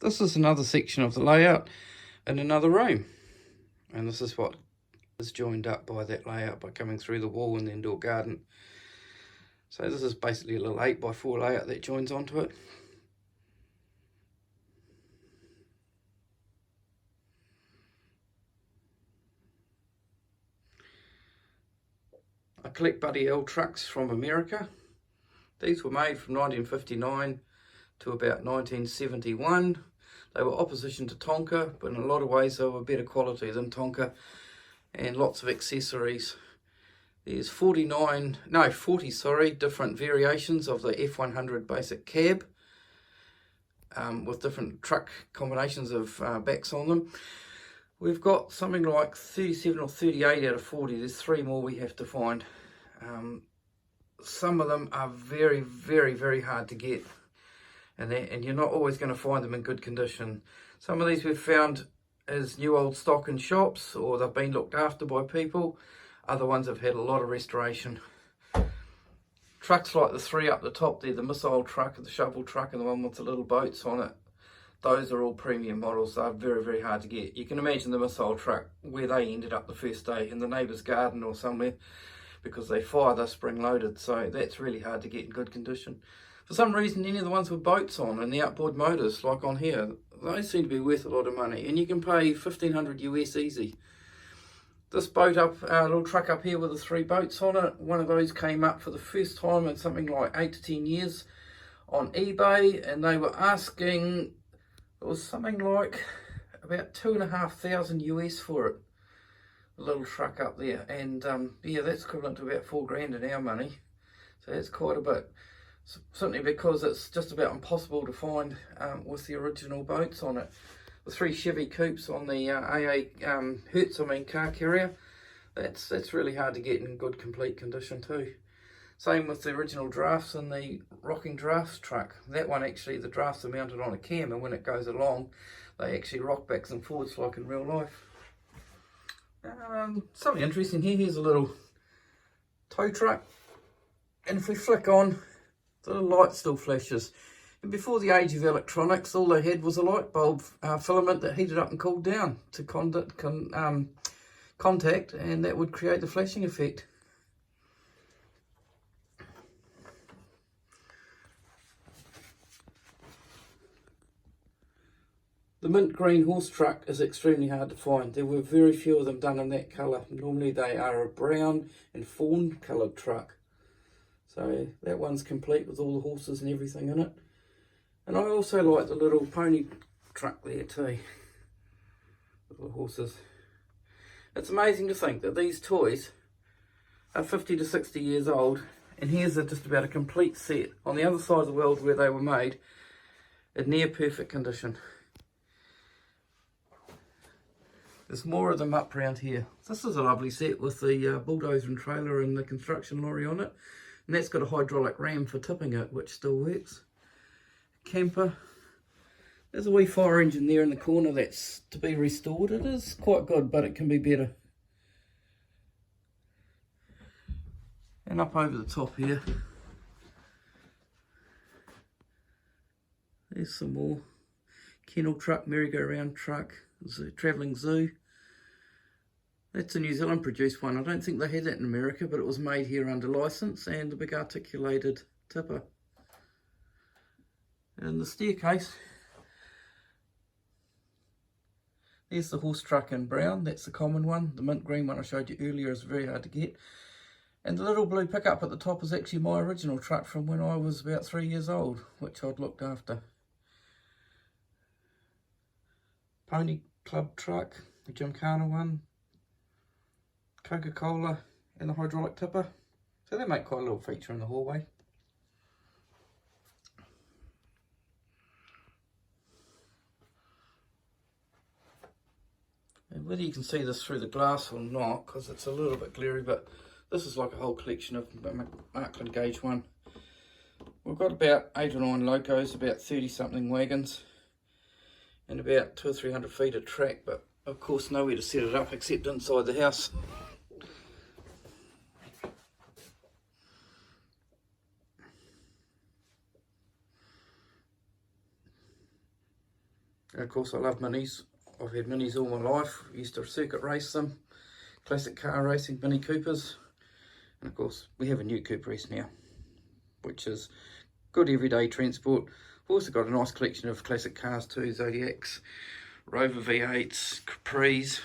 This is another section of the layout in another room. And this is what is joined up by that layout by coming through the wall in the indoor garden. So this is basically a little 8x4 layout that joins onto it. I collect Buddy L trucks from America. These were made from 1959 to about 1971. They were opposition to Tonka, but in a lot of ways they were better quality than Tonka, and lots of accessories. There's 40 different variations of the F100 basic cab, with different truck combinations of backs on them. We've got something like 37 or 38 out of 40. There's 3 more we have to find. Some of them are very, very, very hard to get, and you're not always going to find them in good condition. Some of these we've found as new old stock in shops, or they've been looked after by people. Other ones have had a lot of restoration. Trucks like the 3 up the top there, the missile truck, the shovel truck, and the one with the little boats on it, those are all premium models. They're very, very hard to get. You can imagine the missile truck, where they ended up the first day, in the neighbour's garden or somewhere, because they fire the spring loaded. So that's really hard to get in good condition. For some reason, any of the ones with boats on and the outboard motors, like on here, they seem to be worth a lot of money, and you can pay $1,500 US easy. This boat up, little truck up here with the 3 boats on it, one of those came up for the first time in something like 8 to 10 years on eBay, and they were asking, it was something like about $2,500 US for it. A little truck up there, and yeah, that's equivalent to about $4,000 in our money, so that's quite a bit. Simply because it's just about impossible to find with the original boats on it. The 3 Chevy Coupes on the Hertz, car carrier, that's really hard to get in good complete condition too. Same with the original drafts and the rocking drafts truck. That one actually, the drafts are mounted on a cam, and when it goes along they actually rock backs and forwards like in real life. Something interesting here, here's a little tow truck, and if we flick on, the little light still flashes. And before the age of electronics, all they had was a light bulb filament that heated up and cooled down to contact, and that would create the flashing effect. The mint green horse truck is extremely hard to find. There were very few of them done in that colour. Normally they are a brown and fawn coloured truck. So that one's complete with all the horses and everything in it. And I also like the little pony truck there too, with the horses. It's amazing to think that these toys are 50 to 60 years old, and here's just about a complete set on the other side of the world where they were made in near perfect condition. There's more of them up around here. This is a lovely set with the bulldozer and trailer and the construction lorry on it, and that's got a hydraulic ram for tipping it, which still works. Camper. There's a wee fire engine there in the corner that's to be restored. It is quite good, but it can be better. And up over the top here, there's some more. Kennel truck, merry-go-round truck, travelling zoo. That's a New Zealand produced one. I don't think they had that in America, but it was made here under licence, and a big articulated tipper. And the staircase, there's the horse truck in brown, that's the common one. The mint green one I showed you earlier is very hard to get. And the little blue pickup at the top is actually my original truck from when I was about 3 years old, which I'd looked after. Pony Club truck, the Gymkhana one, Coca-Cola, and the hydraulic tipper. So they make quite a little feature in the hallway. And whether you can see this through the glass or not, because it's a little bit glary, but this is like a whole collection of Markland Gauge 1. We've got about 8 or 9 locos, about 30 something wagons, and about 200 or 300 feet of track, but of course nowhere to set it up except inside the house. And of course I love minis. I've had minis all my life. Used to circuit race them. Classic car racing, Mini Coopers. And of course we have a new Cooper S now, which is good everyday transport. We've also got a nice collection of classic cars too, Zodiacs, Rover V8s, Capris.